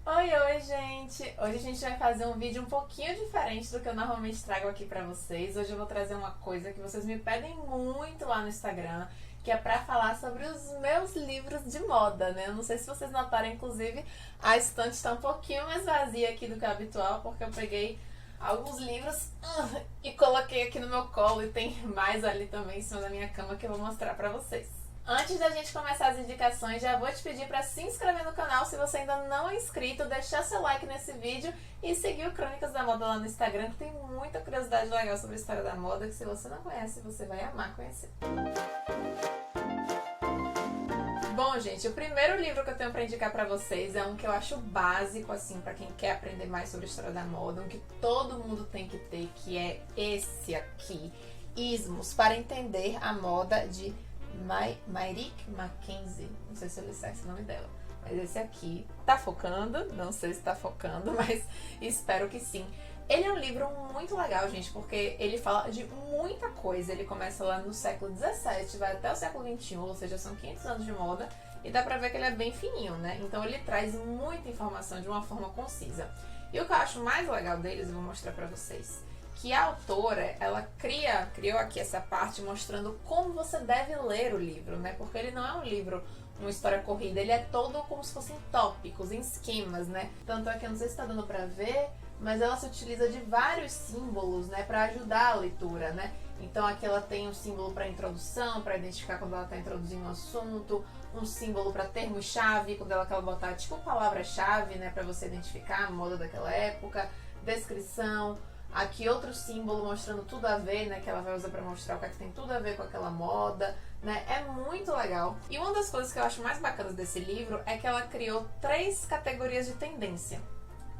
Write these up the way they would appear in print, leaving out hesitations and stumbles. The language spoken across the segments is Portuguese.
Oi, gente! Hoje a gente vai fazer um vídeo um pouquinho diferente do que eu normalmente trago aqui pra vocês. Hoje eu vou trazer uma coisa que vocês me pedem muito lá no Instagram, que é pra falar sobre os meus livros de moda, né? Eu não sei se vocês notaram, inclusive, a estante tá um pouquinho mais vazia aqui do que o habitual, porque eu peguei alguns livros e coloquei aqui no meu colo e tem mais ali também em cima da minha cama que eu vou mostrar pra vocês. Antes da gente começar as indicações, já vou te pedir para se inscrever no canal se você ainda não é inscrito, deixar seu like nesse vídeo e seguir o Crônicas da Moda lá no Instagram, que tem muita curiosidade legal sobre a história da moda, que se você não conhece, você vai amar conhecer. Bom, gente, o primeiro livro que eu tenho para indicar para vocês é um que eu acho básico, assim, para quem quer aprender mais sobre a história da moda, um que todo mundo tem que ter, que é esse aqui, Ismos para Entender a Moda, de Mayrick Mackenzie, não sei se eu li certo o nome dela, mas esse aqui tá focando, não sei se tá focando, mas espero que sim. Ele é um livro muito legal, gente, porque ele fala de muita coisa. Ele começa lá no século XVII, vai até o século XXI, ou seja, são 500 anos de moda, e dá pra ver que ele é bem fininho, né? Então ele traz muita informação de uma forma concisa. E o que eu acho mais legal deles, eu vou mostrar pra vocês, que a autora, ela criou aqui essa parte mostrando como você deve ler o livro, né? Porque ele não é um livro, uma história corrida, ele é todo como se fossem tópicos, em esquemas, né? Tanto é que eu não sei se tá dando pra ver, mas ela se utiliza de vários símbolos, né, para ajudar a leitura, né? Então aqui ela tem um símbolo para introdução, para identificar quando ela está introduzindo um assunto, um símbolo para termo-chave, quando ela quer botar tipo palavra-chave, né, para você identificar a moda daquela época, descrição. Aqui outro símbolo mostrando tudo a ver, né, que ela vai usar para mostrar o que é que tem tudo a ver com aquela moda, né? É muito legal. E uma das coisas que eu acho mais bacanas desse livro é que ela criou 3 categorias de tendência,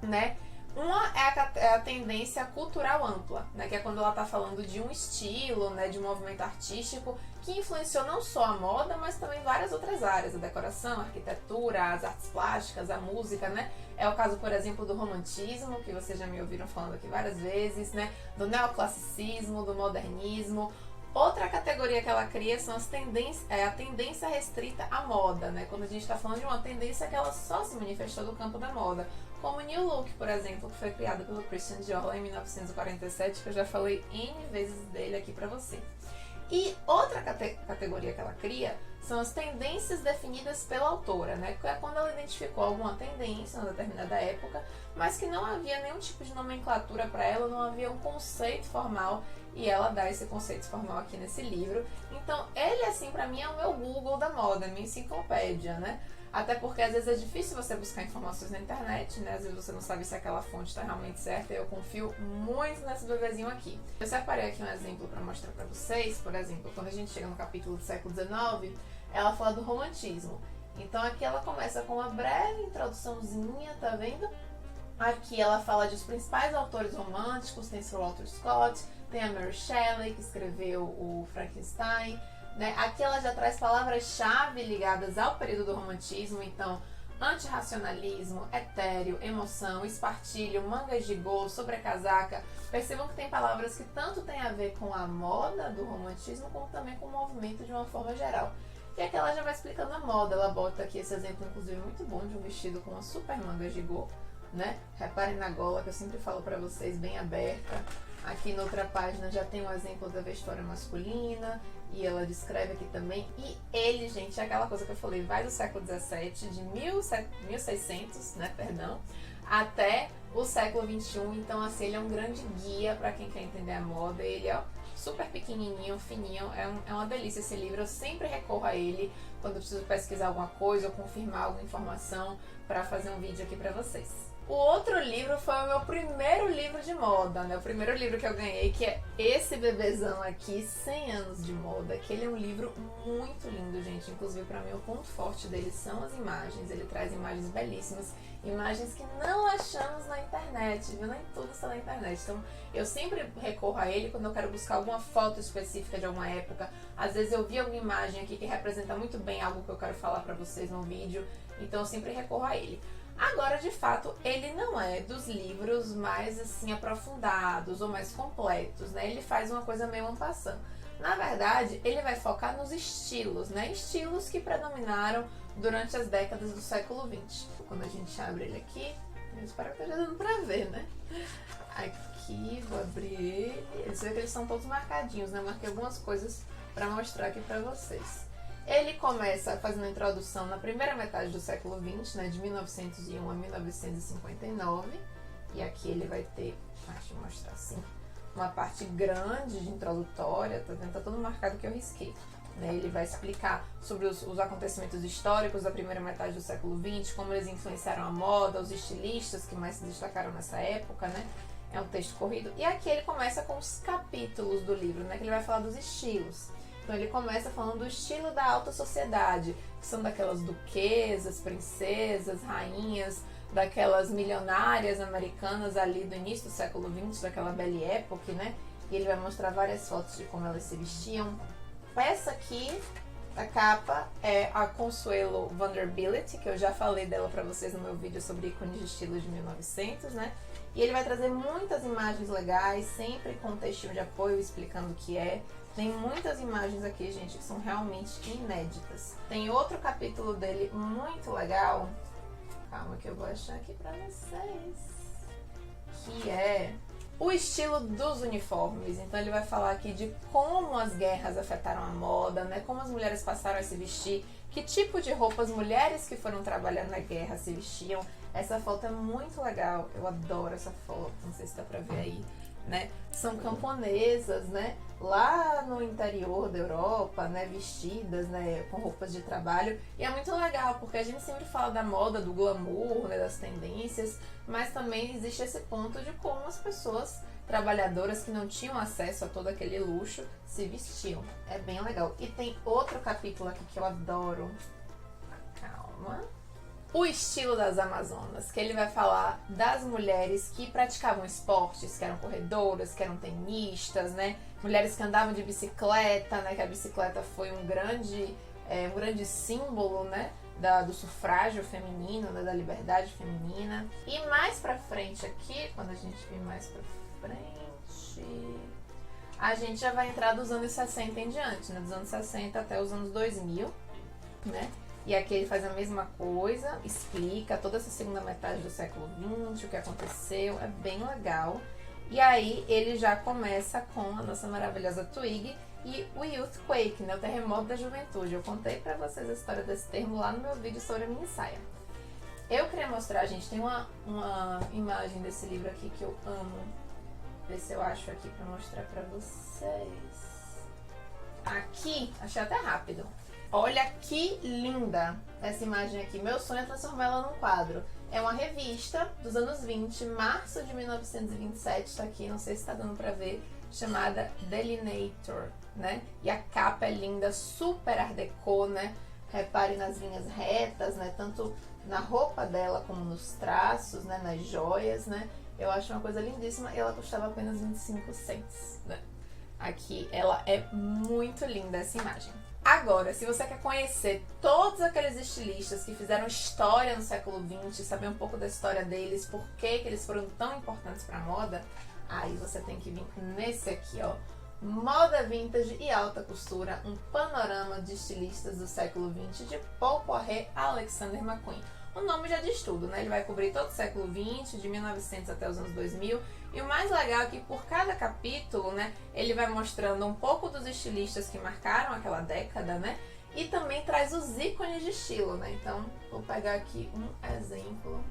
né? Uma é a tendência cultural ampla, né, que é quando ela está falando de um estilo, né, de um movimento artístico que influenciou não só a moda, mas também várias outras áreas, a decoração, a arquitetura, as artes plásticas, a música, né? É o caso, por exemplo, do romantismo, que vocês já me ouviram falando aqui várias vezes, né? Do neoclassicismo, do modernismo. Outra categoria que ela cria são as tendências, a tendência restrita à moda, né? Quando a gente está falando de uma tendência que ela só se manifestou no campo da moda, como o New Look, por exemplo, que foi criado pelo Christian Dior em 1947, que eu já falei N vezes dele aqui pra você. E outra categoria que ela cria são as tendências definidas pela autora, né? Que é quando ela identificou alguma tendência em uma determinada época, mas que não havia nenhum tipo de nomenclatura para ela, não havia um conceito formal, e ela dá esse conceito formal aqui nesse livro. Então, ele, assim, pra mim é o meu Google da moda, a minha enciclopédia, né? Até porque às vezes é difícil você buscar informações na internet, né? Às vezes você não sabe se aquela fonte está realmente certa, e eu confio muito nesse bebezinho aqui. Eu separei aqui um exemplo para mostrar para vocês. Por exemplo, quando a gente chega no capítulo do século XIX, ela fala do romantismo. Então aqui ela começa com uma breve introduçãozinha, tá vendo? Aqui ela fala dos principais autores românticos, tem Sir Walter Scott, tem a Mary Shelley, que escreveu o Frankenstein, né? Aqui ela já traz palavras-chave ligadas ao período do romantismo, então antirracionalismo, etéreo, emoção, espartilho, mangas de gol, sobrecasaca. Percebam que tem palavras que tanto tem a ver com a moda do romantismo, como também com o movimento de uma forma geral. E aqui ela já vai explicando a moda, ela bota aqui esse exemplo, inclusive, muito bom, de um vestido com uma super manga de gol, né? Reparem na gola, que eu sempre falo pra vocês, bem aberta. Aqui na outra página já tem um exemplo da vestuária masculina, e ela descreve aqui também. E ele, gente, é aquela coisa que eu falei, vai do século XVII, de 1600, né, perdão, até o século XXI. Então, assim, ele é um grande guia para quem quer entender a moda. Ele é super pequenininho, fininho, é uma delícia esse livro. Eu sempre recorro a ele quando eu preciso pesquisar alguma coisa ou confirmar alguma informação para fazer um vídeo aqui para vocês. O outro livro foi o meu primeiro livro de moda, né? O primeiro livro que eu ganhei, que é esse bebezão aqui, 100 anos de moda, que ele é um livro muito lindo, gente. Inclusive, para mim, o ponto forte dele são as imagens. Ele traz imagens belíssimas, imagens que não achamos na internet, viu? Nem tudo está na internet. Então, eu sempre recorro a ele quando eu quero buscar alguma foto específica de alguma época. Às vezes eu vi alguma imagem aqui que representa muito bem algo que eu quero falar para vocês no vídeo, então eu sempre recorro a ele. Agora, de fato, ele não é dos livros mais assim aprofundados ou mais completos, né? Ele faz uma coisa meio en passant. Na verdade, ele vai focar nos estilos, né? Estilos que predominaram durante as décadas do século XX. Quando a gente abre ele aqui, eu espero que esteja dando pra ver, né? Aqui, vou abrir ele. Você vê que eles são todos marcadinhos, né? Eu marquei algumas coisas pra mostrar aqui pra vocês. Ele começa fazendo a introdução na primeira metade do século XX, né? De 1901 a 1959. E aqui ele vai ter, deixa eu mostrar assim, uma parte grande de introdutória, tá tudo marcado que eu risquei. Né? Ele vai explicar sobre os acontecimentos históricos da primeira metade do século XX, como eles influenciaram a moda, os estilistas que mais se destacaram nessa época, né? É um texto corrido. E aqui ele começa com os capítulos do livro, né? Que ele vai falar dos estilos. Então ele começa falando do estilo da alta sociedade, que são daquelas duquesas, princesas, rainhas, daquelas milionárias americanas ali do início do século XX, daquela Belle Époque, né? E ele vai mostrar várias fotos de como elas se vestiam. Essa aqui, a capa, é a Consuelo Vanderbilt, que eu já falei dela pra vocês no meu vídeo sobre ícones de estilo de 1900, né? E ele vai trazer muitas imagens legais, sempre com um textinho de apoio explicando o que é. Tem muitas imagens aqui, gente, que são realmente inéditas. Tem outro capítulo dele muito legal. Calma que eu vou achar aqui pra vocês. Que é o estilo dos uniformes. Então ele vai falar aqui de como as guerras afetaram a moda, né? Como as mulheres passaram a se vestir, que tipo de roupa as mulheres que foram trabalhar na guerra se vestiam. Essa foto é muito legal, eu adoro essa foto, não sei se dá pra ver aí, né? São camponesas, né? Lá no interior da Europa, né? Vestidas, né? Com roupas de trabalho. E é muito legal, porque a gente sempre fala da moda, do glamour, né? Das tendências, mas também existe esse ponto de como as pessoas trabalhadoras que não tinham acesso a todo aquele luxo se vestiam. É bem legal. E tem outro capítulo aqui que eu adoro. Calma. O estilo das Amazonas, que ele vai falar das mulheres que praticavam esportes, que eram corredoras, que eram tenistas, né? Mulheres que andavam de bicicleta, né? Que a bicicleta foi um grande símbolo, né? Do sufrágio feminino, né? Da liberdade feminina. E mais pra frente aqui, quando a gente vir mais pra frente, a gente já vai entrar dos anos 60 em diante, né? Dos anos 60 até os anos 2000, né? E aqui ele faz a mesma coisa, explica toda essa segunda metade do século XX, o que aconteceu, é bem legal. E aí ele já começa com a nossa maravilhosa Twig e o Youthquake, né, o terremoto da juventude. Eu contei pra vocês a história desse termo lá no meu vídeo sobre a minha saia. Eu queria mostrar, gente, tem uma imagem desse livro aqui que eu amo. Ver se eu acho aqui pra mostrar pra vocês. Aqui, achei até rápido. Olha que linda essa imagem aqui. Meu sonho é transformar ela num quadro. É uma revista dos anos 20, março de 1927, tá aqui, não sei se tá dando pra ver, chamada Delineator, né? E a capa é linda, super art déco, né? Repare nas linhas retas, né? Tanto na roupa dela como nos traços, né? Nas joias, né? Eu acho uma coisa lindíssima e ela custava apenas 25 cents, né? Aqui ela é muito linda essa imagem. Agora, se você quer conhecer todos aqueles estilistas que fizeram história no século XX, saber um pouco da história deles, por que eles foram tão importantes para a moda, aí você tem que vir nesse aqui, ó. Moda Vintage e Alta Costura, um panorama de estilistas do século XX de Paul Poiret Alexander McQueen. O nome já diz tudo, né? Ele vai cobrir todo o século XX, de 1900 até os anos 2000. E o mais legal é que por cada capítulo, né, ele vai mostrando um pouco dos estilistas que marcaram aquela década, né? E também traz os ícones de estilo, né? Então, vou pegar aqui um exemplo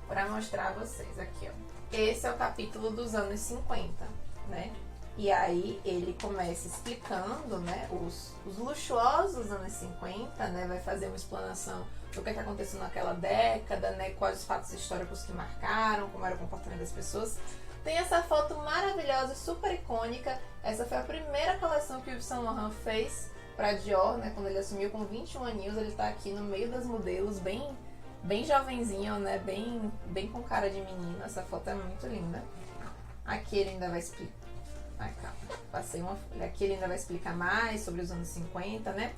para mostrar a vocês. Aqui, ó. Esse é o capítulo dos anos 50, né? E aí ele começa explicando, né, os luxuosos anos 50, né? Vai fazer uma explanação do que aconteceu naquela década, né? Quais os fatos históricos que marcaram, como era o comportamento das pessoas. Tem essa foto maravilhosa, super icônica. Essa foi a primeira coleção que o Yves Saint Laurent fez para Dior, né? Quando ele assumiu com 21 aninhos, ele tá aqui no meio das modelos, bem jovenzinho, né? Bem com cara de menino. Essa foto é muito linda. Aqui ele ainda vai explicar. Ai, calma, passei uma folha. Aqui ele ainda vai explicar mais sobre os anos 50, né?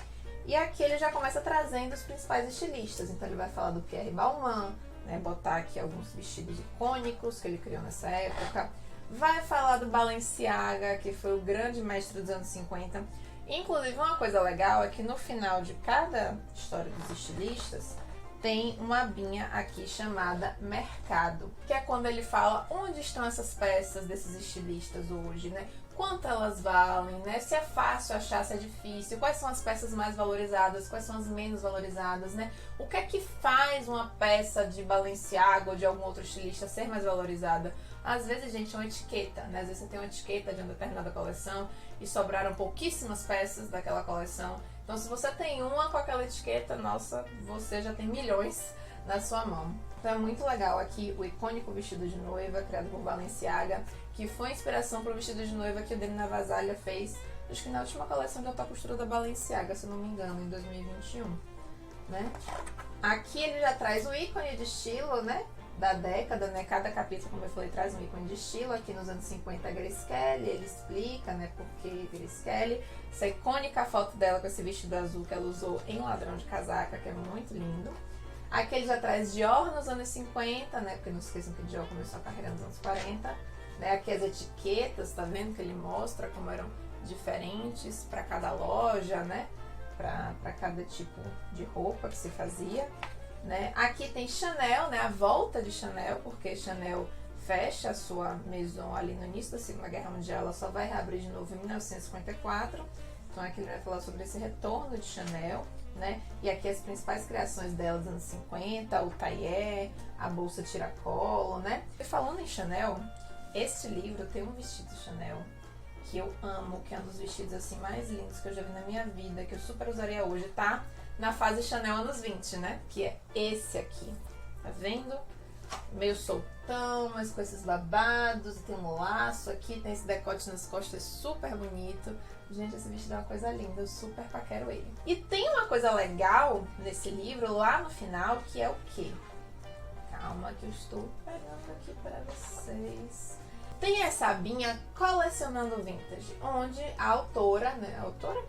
E aqui ele já começa trazendo os principais estilistas. Então ele vai falar do Pierre Balmain, né? Botar aqui alguns vestidos icônicos que ele criou nessa época. Vai falar do Balenciaga, que foi o grande mestre dos anos 50. Inclusive, uma coisa legal é que no final de cada história dos estilistas tem uma abinha aqui chamada Mercado, que é quando ele fala onde estão essas peças desses estilistas hoje, né? Quanto elas valem, né? Se é fácil achar, se é difícil, quais são as peças mais valorizadas, quais são as menos valorizadas, né? O que é que faz uma peça de Balenciaga ou de algum outro estilista ser mais valorizada? Às vezes, gente, é uma etiqueta, né? Às vezes você tem uma etiqueta de uma determinada coleção e sobraram pouquíssimas peças daquela coleção. Então, se você tem uma com aquela etiqueta, nossa, você já tem milhões na sua mão. Então é muito legal aqui o icônico vestido de noiva, criado por Balenciaga, que foi inspiração para o vestido de noiva que o Demi Navasalha fez, acho que na última coleção de alta costura da Balenciaga, se não me engano, em 2021, né? Aqui ele já traz o ícone de estilo, né? Da década, né? Cada capítulo, como eu falei, traz um ícone de estilo. Aqui nos anos 50, a Grace Kelly, ele explica, né, por que Grace Kelly. Essa icônica foto dela com esse vestido azul que ela usou em Ladrão de Casaca, que é muito lindo. Aqui ele já traz Dior nos anos 50, né? Porque não esqueçam que Dior começou a carreira nos anos 40. Né? Aqui as etiquetas, tá vendo que ele mostra como eram diferentes para cada loja, né? Para cada tipo de roupa que se fazia. Né? Aqui tem Chanel, né? A volta de Chanel, porque Chanel fecha a sua maison ali no início da Segunda Guerra Mundial, ela só vai reabrir de novo em 1954. Então aqui ele vai falar sobre esse retorno de Chanel, né? E aqui as principais criações dela dos anos 50, o taillé, a bolsa tiracolo, né? E falando em Chanel, este livro tem um vestido Chanel que eu amo, que é um dos vestidos assim mais lindos que eu já vi na minha vida, que eu super usaria hoje, tá? Na fase Chanel anos 20, né? Que é esse aqui. Tá vendo? Meio soltão, mas com esses babados. Tem um laço aqui, tem esse decote nas costas super bonito. Gente, esse vestido é uma coisa linda. Eu super paquero ele. E tem uma coisa legal nesse livro, lá no final, que é o quê? Calma que eu estou pegando aqui para vocês. Tem essa abinha Colecionando Vintage, onde a autora, né? A autora?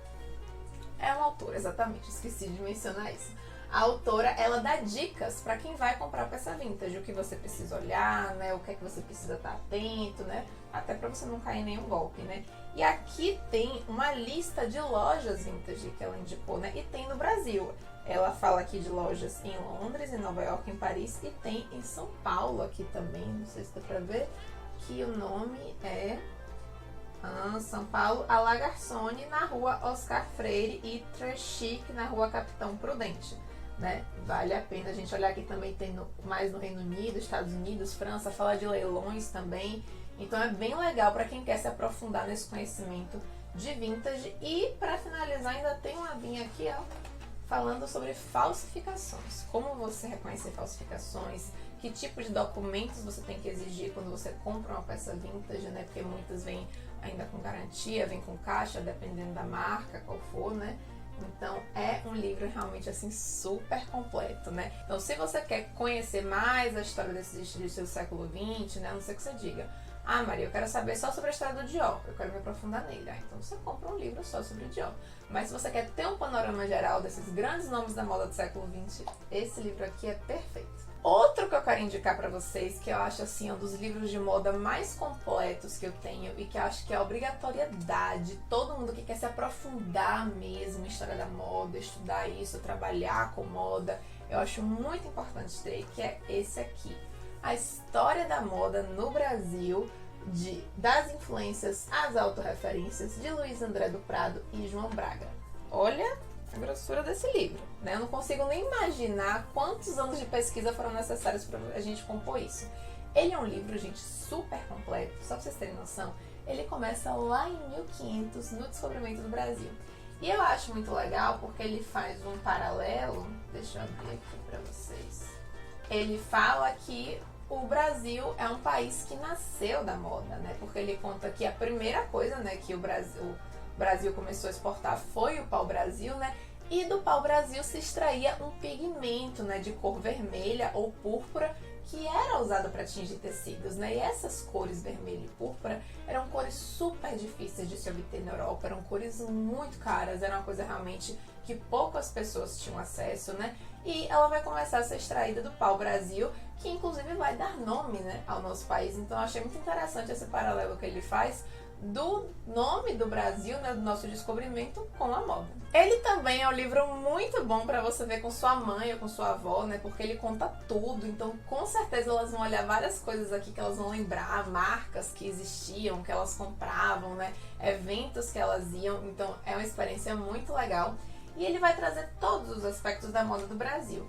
É uma autora, exatamente, esqueci de mencionar isso. A autora, ela dá dicas para quem vai comprar peça vintage, o que você precisa olhar, né, o que é que você precisa estar atento, né, até para você não cair em nenhum golpe, né. E aqui tem uma lista de lojas vintage que ela indicou, né, e tem no Brasil. Ela fala aqui de lojas em Londres, em Nova York, em Paris, e tem em São Paulo aqui também, não sei se dá para ver, que o nome é... São Paulo, a La Garçonne na rua Oscar Freire e Trechic na rua Capitão Prudente, né? Vale a pena a gente olhar aqui também, tem mais no Reino Unido, Estados Unidos, França, fala de leilões também, então é bem legal para quem quer se aprofundar nesse conhecimento de vintage. E para finalizar ainda tem uma abinha aqui, ó, falando sobre falsificações, como você reconhecer falsificações, que tipo de documentos você tem que exigir quando você compra uma peça vintage, né? Porque muitas vêm ainda com garantia, vem com caixa, dependendo da marca, qual for, né? Então é um livro realmente assim super completo, né? Então se você quer conhecer mais a história desses estilistas do século XX, né? A não sei que você diga, ah, Maria, eu quero saber só sobre a história do Dior, eu quero me aprofundar nele. Ah, então você compra um livro só sobre o Dior. Mas se você quer ter um panorama geral desses grandes nomes da moda do século XX, esse livro aqui é perfeito. Outro que eu quero indicar para vocês, que eu acho assim um dos livros de moda mais completos que eu tenho e que eu acho que é obrigatoriedade, todo mundo que quer se aprofundar mesmo em história da moda, estudar isso, trabalhar com moda, eu acho muito importante ter, que é esse aqui. A História da Moda no Brasil, das influências às autorreferências, de Luiz André do Prado e João Braga. Olha a grossura desse livro, né? Eu não consigo nem imaginar quantos anos de pesquisa foram necessários para a gente compor isso. Ele é um livro, gente, super completo, só para vocês terem noção. Ele começa lá em 1500, no descobrimento do Brasil. E eu acho muito legal porque ele faz um paralelo, deixa eu abrir aqui para vocês. Ele fala que o Brasil é um país que nasceu da moda, né? Porque ele conta que a primeira coisa, né, que o Brasil começou a exportar foi o pau-brasil, né? E do pau-brasil se extraía um pigmento, né, de cor vermelha ou púrpura, que era usado para tingir tecidos, né? E essas cores vermelho e púrpura eram cores super difíceis de se obter na Europa, eram cores muito caras, era uma coisa realmente que poucas pessoas tinham acesso, né? E ela vai começar a ser extraída do pau-brasil, que inclusive vai dar nome, né, ao nosso país. Então eu achei muito interessante esse paralelo que ele faz do nome do Brasil, né, do nosso descobrimento com a moda. Ele também é um livro muito bom para você ver com sua mãe ou com sua avó, né, porque ele conta tudo, então com certeza elas vão olhar várias coisas aqui que elas vão lembrar, marcas que existiam, que elas compravam, né, eventos que elas iam, então é uma experiência muito legal. E ele vai trazer todos os aspectos da moda do Brasil.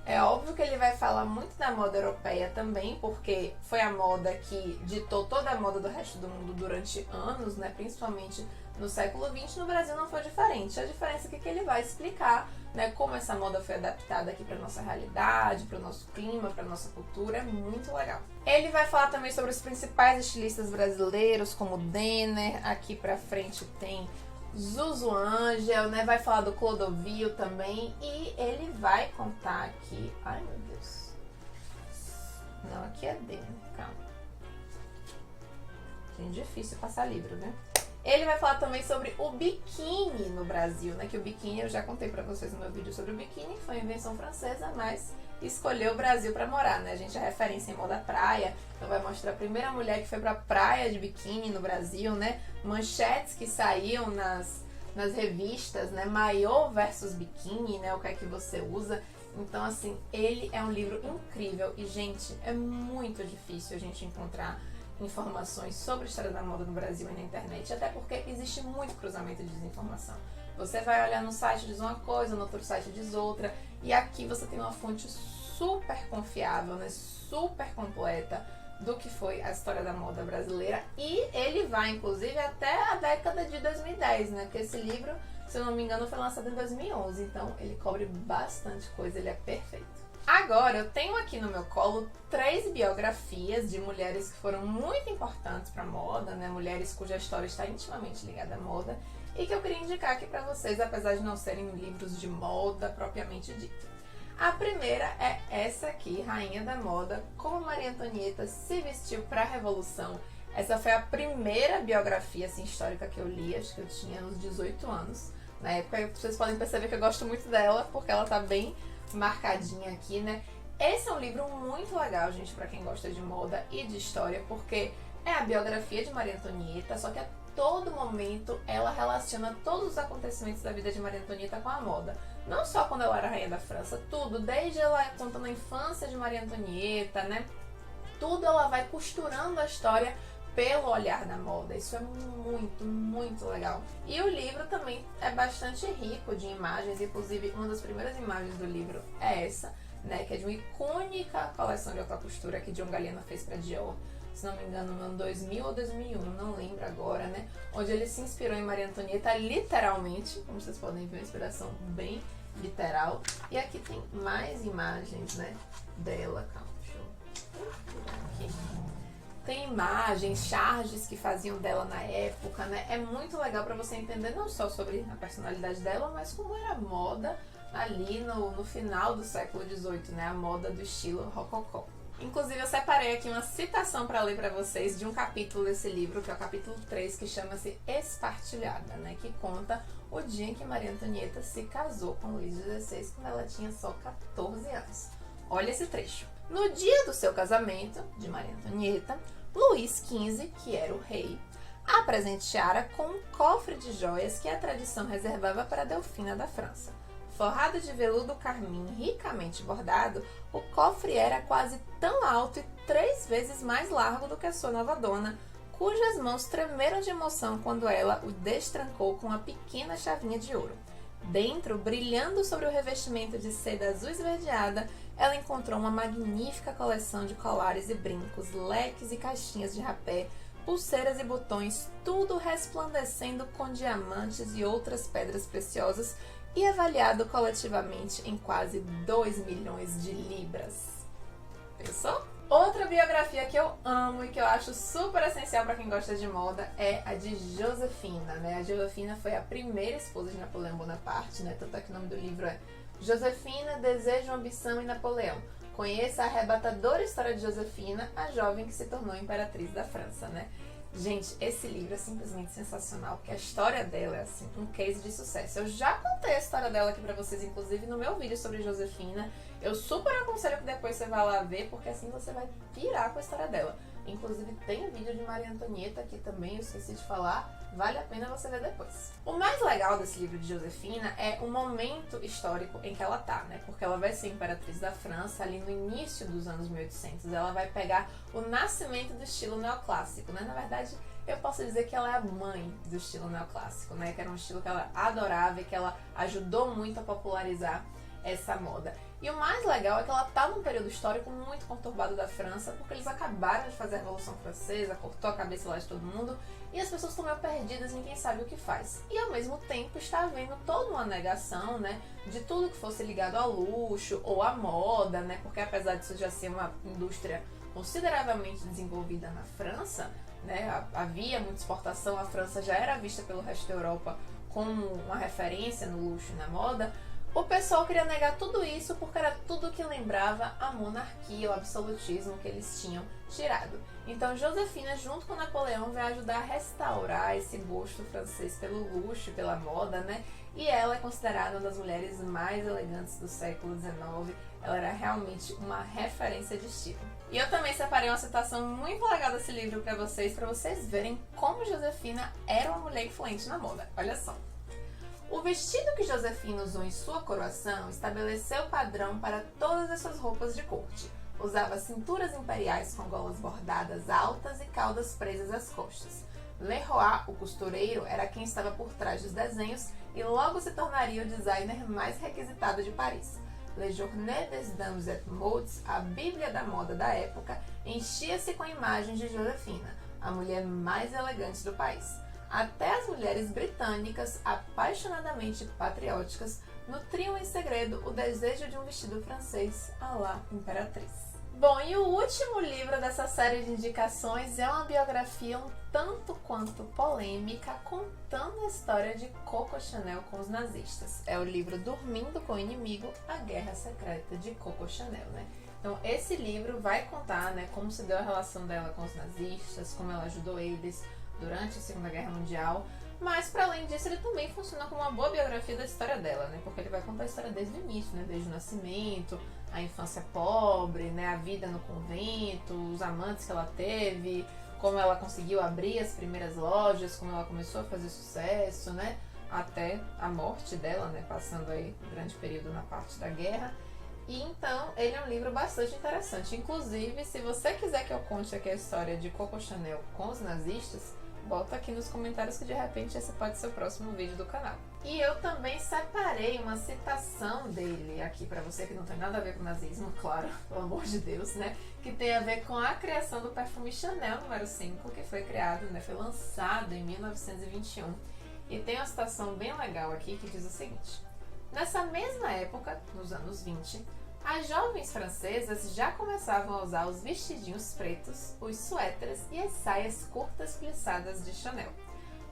É óbvio que ele vai falar muito da moda europeia também, porque foi a moda que ditou toda a moda do resto do mundo durante anos, né? Principalmente no século XX. No Brasil não foi diferente. A diferença é que ele vai explicar, né, como essa moda foi adaptada aqui para nossa realidade, para o nosso clima, para nossa cultura. É muito legal. Ele vai falar também sobre os principais estilistas brasileiros, como Denner. Aqui pra frente tem Zuzu Angel, né? Vai falar do Clodovil também. E ele vai contar aqui... Ai, meu Deus. Não, aqui é dele. Calma. Gente, difícil passar livro, né? Ele vai falar também sobre o biquíni no Brasil, né? Que o biquíni, eu já contei pra vocês no meu vídeo sobre o biquíni. Foi uma invenção francesa, mas escolheu o Brasil pra morar, né? A gente é referência em moda praia. Então vai mostrar a primeira mulher que foi pra praia de biquíni no Brasil, né? Manchetes que saíam nas revistas, né? Maiô versus biquíni, né? O que é que você usa. Então, assim, ele é um livro incrível. E, gente, é muito difícil a gente encontrar informações sobre a história da moda no Brasil e na internet. Até porque existe muito cruzamento de desinformação. Você vai olhar no site, diz uma coisa, no outro site diz outra. E aqui você tem uma fonte super confiável, né? Super completa do que foi a história da moda brasileira, e ele vai, inclusive, até a década de 2010, né? Porque esse livro, se eu não me engano, foi lançado em 2011, então ele cobre bastante coisa, ele é perfeito. Agora, eu tenho aqui no meu colo 3 biografias de mulheres que foram muito importantes para a moda, né? Mulheres cuja história está intimamente ligada à moda, e que eu queria indicar aqui para vocês, apesar de não serem livros de moda propriamente dita. A primeira é essa aqui, Rainha da Moda, como Maria Antonieta se vestiu para a Revolução. Essa foi a primeira biografia assim, histórica que eu li, acho que eu tinha uns 18 anos. Na época, vocês podem perceber que eu gosto muito dela, porque ela tá bem marcadinha aqui, né? Esse é um livro muito legal, gente, para quem gosta de moda e de história, porque é a biografia de Maria Antonieta, só que a todo momento ela relaciona todos os acontecimentos da vida de Maria Antonieta com a moda. Não só quando ela era rainha da França, tudo, desde ela contando a infância de Maria Antonieta, né? Tudo ela vai costurando a história pelo olhar da moda. Isso é muito, muito legal. E o livro também é bastante rico de imagens, inclusive uma das primeiras imagens do livro é essa, né? Que é de uma icônica coleção de alta costura que John Galliano fez para Dior, se não me engano, no ano 2000 ou 2001, não lembro agora, né? Onde ele se inspirou em Maria Antonieta, literalmente, como vocês podem ver, uma inspiração bem literal. E aqui tem mais imagens, né, dela. Calma, deixa eu tirar aqui. Tem imagens, charges que faziam dela na época, né? É muito legal para você entender não só sobre a personalidade dela, mas como era a moda ali no final do século XVIII, né? A moda do estilo rococó. Inclusive, eu separei aqui uma citação para ler para vocês de um capítulo desse livro, que é o capítulo 3, que chama-se Espartilhada, né? Que conta o dia em que Maria Antonieta se casou com Luís XVI, quando ela tinha só 14 anos. Olha esse trecho. No dia do seu casamento, de Maria Antonieta, Luís XV, que era o rei, a presenteara com um cofre de joias que a tradição reservava para a Delfina da França. Forrado de veludo carmim ricamente bordado, o cofre era quase tão alto e 3 vezes mais largo do que a sua nova dona, cujas mãos tremeram de emoção quando ela o destrancou com uma pequena chavinha de ouro. Dentro, brilhando sobre o revestimento de seda azul esverdeada, ela encontrou uma magnífica coleção de colares e brincos, leques e caixinhas de rapé, pulseiras e botões, tudo resplandecendo com diamantes e outras pedras preciosas, e avaliado coletivamente em quase 2 milhões de libras. Pensou? Outra biografia que eu amo e que eu acho super essencial para quem gosta de moda é a de Josefina, né? A Josefina foi a primeira esposa de Napoleão Bonaparte, né? Tanto é que o nome do livro é Josefina, Desejo, Ambição e Napoleão. Conheça a arrebatadora história de Josefina, a jovem que se tornou imperatriz da França, né? Gente, esse livro é simplesmente sensacional, porque a história dela é assim, um case de sucesso. Eu já contei a história dela aqui pra vocês, inclusive no meu vídeo sobre Josefina, Eu super aconselho que depois você vá lá ver, porque assim você vai pirar com a história dela. Inclusive tem vídeo de Maria Antonieta aqui também, eu esqueci de falar, vale a pena você ver depois. O mais legal desse livro de Josefina é o momento histórico em que ela tá, né? Porque ela vai ser imperatriz da França ali no início dos anos 1800. Ela vai pegar o nascimento do estilo neoclássico, né? Na verdade, eu posso dizer que ela é a mãe do estilo neoclássico, né? Que era um estilo que ela adorava e que ela ajudou muito a popularizar essa moda. E o mais legal é que ela tá num período histórico muito conturbado da França, porque eles acabaram de fazer a Revolução Francesa, cortou a cabeça lá de todo mundo, e as pessoas estão meio perdidas, ninguém sabe o que faz. E ao mesmo tempo está havendo toda uma negação, né, de tudo que fosse ligado ao luxo ou à moda, né, porque apesar disso já ser uma indústria consideravelmente desenvolvida na França, né, havia muita exportação, a França já era vista pelo resto da Europa como uma referência no luxo e na moda. O pessoal queria negar tudo isso porque era tudo que lembrava a monarquia, o absolutismo que eles tinham tirado. Então Josefina, junto com Napoleão, vai ajudar a restaurar esse gosto francês pelo luxo e pela moda, né? E ela é considerada uma das mulheres mais elegantes do século XIX. Ela era realmente uma referência de estilo. E eu também separei uma citação muito legal desse livro para vocês verem como Josefina era uma mulher influente na moda. Olha só. O vestido que Josefina usou em sua coroação estabeleceu o padrão para todas as suas roupas de corte. Usava cinturas imperiais com golas bordadas altas e caudas presas às costas. Leroy, o costureiro, era quem estava por trás dos desenhos e logo se tornaria o designer mais requisitado de Paris. Le Journal des Dames et Modes, a bíblia da moda da época, enchia-se com imagens de Josefina, a mulher mais elegante do país. Até as mulheres britânicas, apaixonadamente patrióticas, nutriam em segredo o desejo de um vestido francês à la imperatriz. Bom, e o último livro dessa série de indicações é uma biografia um tanto quanto polêmica, contando a história de Coco Chanel com os nazistas. É o livro Dormindo com o Inimigo, a Guerra Secreta de Coco Chanel, né? Então, esse livro vai contar, né, como se deu a relação dela com os nazistas, como ela ajudou eles durante a Segunda Guerra Mundial, mas para além disso ele também funciona como uma boa biografia da história dela, né? Porque ele vai contar a história desde o início, né? Desde o nascimento, a infância pobre, né? A vida no convento, os amantes que ela teve, como ela conseguiu abrir as primeiras lojas, como ela começou a fazer sucesso, né? Até a morte dela, né? Passando aí um grande período na parte da guerra. E então, ele é um livro bastante interessante. Inclusive, se você quiser que eu conte aqui a história de Coco Chanel com os nazistas, bota aqui nos comentários que de repente esse pode ser o próximo vídeo do canal. E eu também separei uma citação dele aqui pra você, que não tem nada a ver com nazismo, claro, pelo amor de Deus, né? Que tem a ver com a criação do perfume Chanel número 5, que foi criado, né? Foi lançado em 1921. E tem uma citação bem legal aqui que diz o seguinte: nessa mesma época, nos anos 20, as jovens francesas já começavam a usar os vestidinhos pretos, os suéteres e as saias curtas plissadas de Chanel.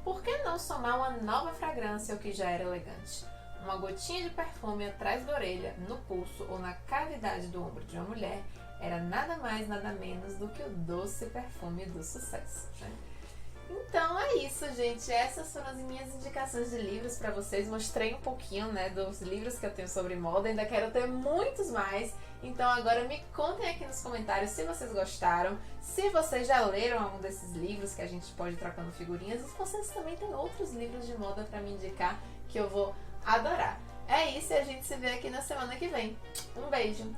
Por que não somar uma nova fragrância ao que já era elegante? Uma gotinha de perfume atrás da orelha, no pulso ou na cavidade do ombro de uma mulher era nada mais, nada menos do que o doce perfume do sucesso, né? Então é isso, gente. Essas foram as minhas indicações de livros para vocês. Mostrei um pouquinho, né, dos livros que eu tenho sobre moda. Ainda quero ter muitos mais. Então agora me contem aqui nos comentários se vocês gostaram, se vocês já leram algum desses livros que a gente pode ir trocando figurinhas, e se vocês também têm outros livros de moda para me indicar que eu vou adorar. É isso e a gente se vê aqui na semana que vem. Um beijo!